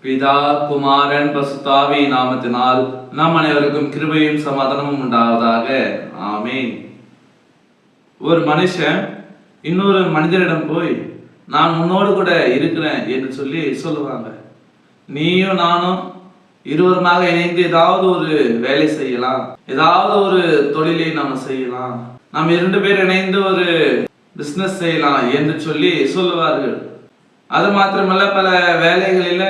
பிதா குமாரன் பசுத்தாவி நாமத்தினால் நம் அனைவருக்கும் கிருபையும் சமாதானமும் உண்டாவதாக. ஆமீன். ஒரு மனுஷன் இன்னொரு மனிதரிடம் போய் நான் உன்னோடு கூட இருக்கிறேன் என்று சொல்லுவாங்க. நீயும் நானும் இருவருமாக இணைந்து ஏதாவது ஒரு வேலை செய்யலாம், ஏதாவது ஒரு தொழிலை நாம் செய்யலாம், நாம் 2 பேர் இணைந்து ஒரு பிசினஸ் செய்யலாம் என்று சொல்லுவார்கள். அது மாத்திரமல்ல, பல வேலைகளில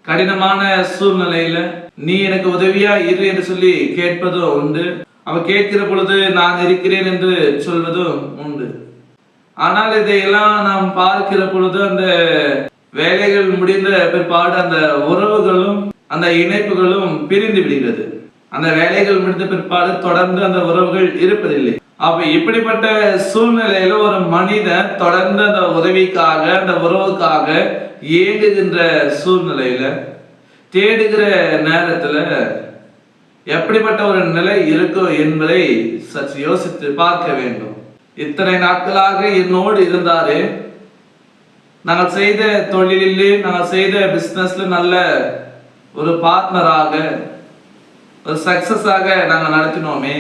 கடினமான சூழ்நிலையில நீ எனக்கு உதவியா இரு என்று கேட்பதும் உண்டு. அவ கேட்கிற பொழுது நான் இருக்கிறேன் என்று சொல்வதும் உண்டு. ஆனால் இதையெல்லாம் நாம் பார்க்கிற பொழுது அந்த வேலைகள் முடிந்த பிற்பாடு அந்த உறவுகளும் அந்த இணைப்புகளும் பிரிந்து விடுகிறது. அந்த வேலைகள் முடிந்த பிற்பாடு தொடர்ந்து அந்த உறவுகள் இருப்பதில்லை. அப்ப இப்படிப்பட்ட சூழ்நிலையில ஒரு மனிதன் தொடர்ந்து அந்த உதவிக்காக அந்த உறவுக்காக ஏங்குகின்ற சூழ்நிலையில தேடுகிற நேரத்துல எப்படிப்பட்ட ஒரு நிலை இருக்கும் என்பதை சற்று யோசித்து பார்க்க வேண்டும். இத்தனை நாட்களாக என்னோடு இருந்தாரு, நாங்கள் செய்த தொழிலிலே நாங்கள் செய்த பிசினஸ்ல நல்ல ஒரு பார்ட்னராக ஒரு சக்சஸாக நாங்கள் நடத்தினோமே,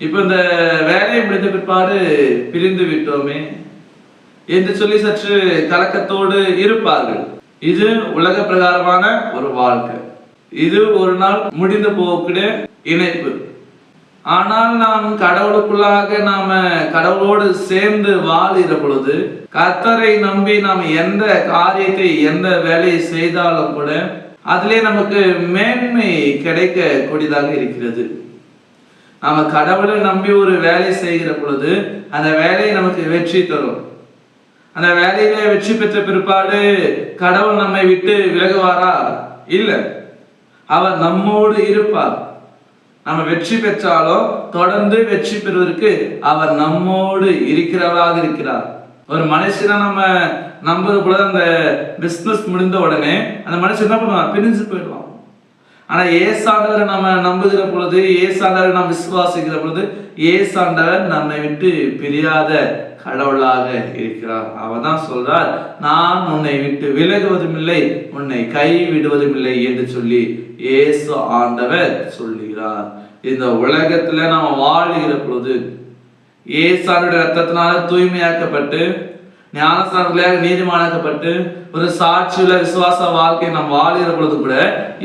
இப்ப இந்த வேலையை முடிந்த பிற்பாடு பிரிந்து விட்டோமே என்று சற்று கலக்கத்தோடு இருப்பார்கள். இது உலக பிரகாரமான ஒரு வாழ்க்கை, இது ஒரு நாள் முடிந்து போகக்கூடிய இணைப்பு. ஆனால் நாம் கடவுளுக்குள்ளாக நாம கடவுளோடு சேர்ந்து வாழ்கிற பொழுது கர்த்தரை நம்பி நாம் எந்த காரியத்தை எந்த வேலையை செய்தாலும் கூட அதிலே நமக்கு மேன்மை கிடைக்க கூடியதாக இருக்கிறது. நாம கடவுளை நம்பி ஒரு வேலை செய்கிற பொழுது அந்த வேலையை நமக்கு வெற்றி தரும். அந்த வேலையில வெற்றி பெற்ற பிற்பாடு கடவுள் நம்மை விட்டு விலகுவாரா? இல்லை, அவர் நம்மோடு இருப்பார். நம்ம வெற்றி பெற்றாலும் தொடர்ந்து வெற்றி பெறுவதற்கு அவர் நம்மோடு இருக்கிறவராக இருக்கிறார். ஒரு மனுஷனை நம்ம நம்புற பொழுது அந்த பிசினஸ் முடிந்த உடனே அந்த மனுஷன் என்ன பண்ணுவான்? பிரிஞ்சு போயிடுவான். ஆனா ஏசாண்டவரை நம்ம நம்புகிற பொழுது, ஏசாண்டவரை நாம் விசுவாசிக்கிற பொழுது, ஏசாண்டவர் நம்மை விட்டு பிரியாத கடவுளாக இருக்கிறார். அவர் தான் சொல்றார், நான் உன்னை விட்டு விலகுவதும் இல்லை, உன்னை கை விடுவதும் இல்லை என்று ஏசு ஆண்டவர் சொல்லுகிறார். இந்த உலகத்துல நாம வாழுகிற பொழுது ஏசானுடைய ரத்தத்தினால தூய்மையாக்கப்பட்டு ஞானஸ்நானங்களாக நீதிமானாக்கப்பட்டு ஒரு சாட்சியுள்ள விசுவாச வாழ்க்கை நாம் வாழுகிற பொழுது கூட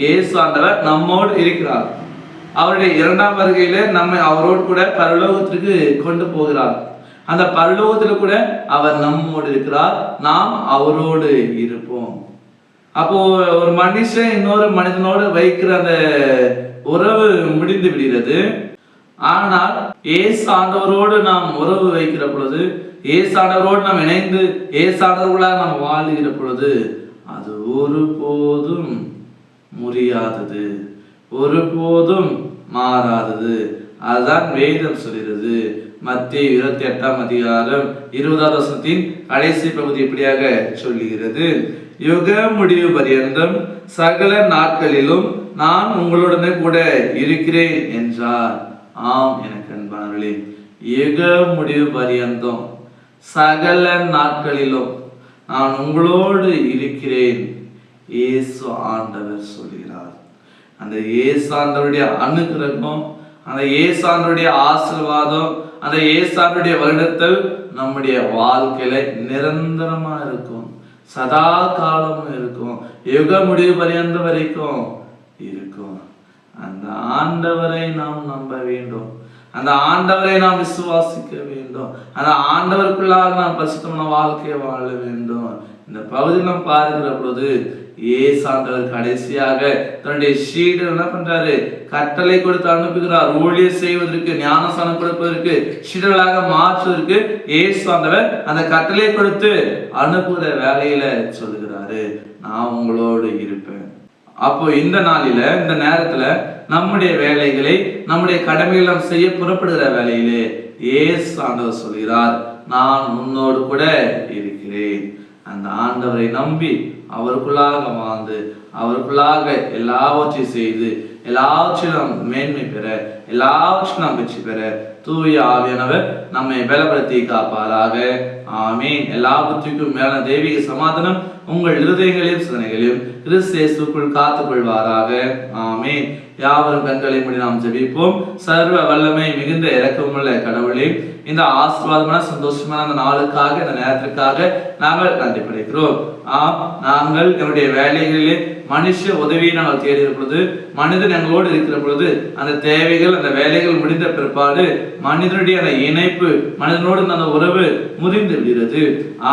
இயேசு ஆண்டவர் நம்மோடு இருக்கிறார். அவருடைய 2ஆம் வருகையில நம்மை அவரோடு கூட பரலோகத்திற்கு கொண்டு போகிறார். அந்த பரலோகத்தில் கூட அவர் நம்மோடு இருக்கிறார், நாம் அவரோடு இருப்போம். அப்போ ஒரு மனுஷன் இன்னொரு மனிதனோடு வைக்கிற அந்த உறவு முடிந்து விடுகிறது. ஆனால் ஏசு ஆண்டவரோடு நாம் உறவு வைக்கிற பொழுது, ஏசு ஆண்டவரோடு நாம் இணைந்து ஏசு ஆண்டவர்களாக நாம் வாழுகிற பொழுது அது ஒருபோதும் முறியாதது, ஒருபோதும் மாறாதது. அதுதான் வேதம் சொல்கிறது. மத்தேயு 28ஆம் அதிகாரம் 20வது வசனத்தின் கடைசி பகுதி இப்படியாக சொல்லுகிறது, யுக முடிவு பரியந்தம் சகல நாட்களிலும் நான் உங்களுடனே கூட இருக்கிறேன் என்றார். ஆம் எனக்கு அன்பானவர்களே, யுக முடிவு பரியந்தம் சகல நாட்களிலும் நான் உங்களோடு இருக்கிறேன் இயேசு ஆண்டவர் சொல்கிறார். அந்த இயேசு ஆண்டவருடைய அனுகிரகம், அந்த இயேசு ஆண்டவருடைய ஆசீர்வாதம், அந்த இயேசு ஆண்டவருடைய வருடத்தில் நம்முடைய வாழ்க்கையில நிரந்தரமா இருக்கும், சதா காலமும் இருக்கும், யுக முடிவு பரியந்த வரைக்கும் இருக்கும். அந்த ஆண்டவரை நாம் நம்ப வேண்டும், அந்த ஆண்டவரை நாம் விசுவாசிக்க வேண்டும், அந்த ஆண்டவருக்குள்ளாக நாம் பரிசுத்தமான வாழ்க்கையை வாழ வேண்டும். இந்த பகுதியில் நாம் பார்க்கிற பொழுது இயேசு ஆண்டவர் கடைசியாக தன்னுடைய சீடர் என்ன பண்றாரு? கட்டளை கொடுத்து அனுப்புகிறார். ஊழியர் செய்வதற்கு, ஞானஸ்நானம் கொடுப்பதற்கு, சீடர்களாக மாற்றுவதற்கு இயேசு ஆண்டவர் அந்த கட்டளை கொடுத்து அனுப்புகிற வேலையில சொல்லுகிறாரு, நான் உங்களோடு இருப்பேன். அப்போ இந்த நாளில இந்த நேரத்துல நம்முடைய வேலைகளை நம்முடைய கடமைகளை நாம் செய்ய புறப்படுகிற வேலையிலே இயேசு ஆண்டவர் சொல்கிறார், நான் உன்னோடு கூட இருக்கிறேன். அந்த ஆண்டவரை நம்பி அவருக்குள்ளாக வாழ்ந்து அவருக்குள்ளாக எல்லாவற்றையும் செய்து எல்லாவற்றிலும் மேன்மை பெற, எல்லாவற்றிலும் நாம் வெற்றி பெற தூய ஆவியானவர் நம்மை பலப்படுத்தி காப்பாராக. ஆமீன். எல்லாவற்றுக்கும் மேலான தெய்வீக சமாதானம் உங்கள் இருதயங்களையும் சிந்தனைகளையும் கிறிஸ்து இயேசுவுக்குள் காத்துக் கொள்வாராக. ஆமென். யாவரும் கண்களை மூடி நாம் ஜெபிப்போம். சர்வ வல்லமை மிகுந்த இரக்கமுள்ள கடவுளே, இந்த ஆசீர்வாதமான சந்தோஷமான அந்த நாளுக்காக, இந்த நேரத்திற்காக நாங்கள் நன்றி படைக்கிறோம். நாங்கள் என்னுடைய வேலைகளிலே மனுஷ உதவியை நாங்கள் தேடி பொழுது, மனிதன் எங்களோடு இருக்கிற பொழுது, அந்த தேவைகள் அந்த வேலைகள் முடிந்த பிற்பாடு மனிதனுடைய அந்த இணைப்பு, மனிதனோடு அந்த உறவு முறிந்து விடுகிறது.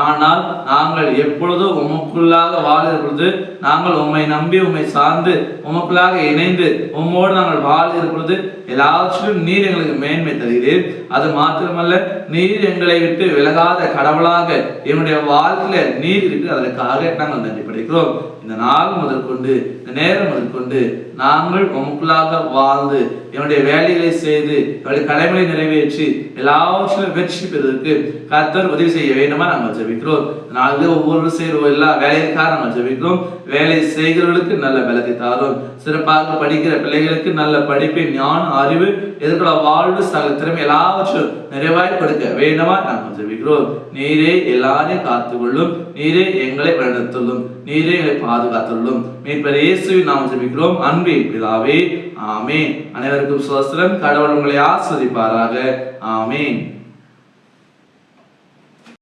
ஆனால் நாங்கள் எப்பொழுதும் உமக்குள்ளாக வாழ்கிற பொழுது, நாங்கள் உம்மை நம்பி உம்மை சார்ந்து உமக்குள்ளாக இணைந்து உம்மோடு நாங்கள் வாழ்கிற பொழுது எல்லாவற்றிலும் நீர் எங்களுக்கு மேன்மை தருகிறீர். அது மாத்திரமல்ல, நீர் எங்களை விட்டு விலகாத கடவுளாக என்னுடைய வாழ்க்கையில நீர் இருக்கு. அதற்காக நாங்கள் நன்றி படைக்கிறோம். இந்த நாள் முதற்கொண்டு, இந்த நேரம் முதற்கொண்டு நாங்கள் உமக்குள்ளாக வாழ்ந்து என்னுடைய வேலைகளை செய்து என்னுடைய கடமைகளை நிறைவேற்றி எல்லாவற்றிலும் வெற்றி பெறுவதற்கு கர்த்தர் உதவி செய்ய வேண்டுமா நாங்கள் ஜெபிக்கிறோம். நாங்கள் ஒவ்வொரு செய்கிற எல்லா வேலைக்காக நாங்கள் ஜெபிக்கிறோம். வேலை செய்கிறவர்களுக்கு நல்ல பலத்தை தாரும். சிறப்பாக படிக்கிற பிள்ளைகளுக்கு நல்ல படிப்பை, ஞான, அறிவு, எதிர்கொள்ள வாழ்வு, சகல திறமை எல்லாவற்றும் நிறைவாய் கொடுக்க வேண்டுமா நாங்கள் ஜெபிக்கிறோம். நீரே எல்லாரையும் காத்துக்கொள்ளும். நீரே எங்களை வழிநடத்துள்ளும். நீரே எங்களை பாதுகாத்துள்ளும். மீட்பர் இயேசுவின் நாமத்தில் ஜெபிக்கிறோம் அன்பின் பிதாவே. ஆமென். அனைவருக்கும் சுதந்திரம். கடவுள் உங்களை ஆசீர்வதிப்பாராக. ஆமென்.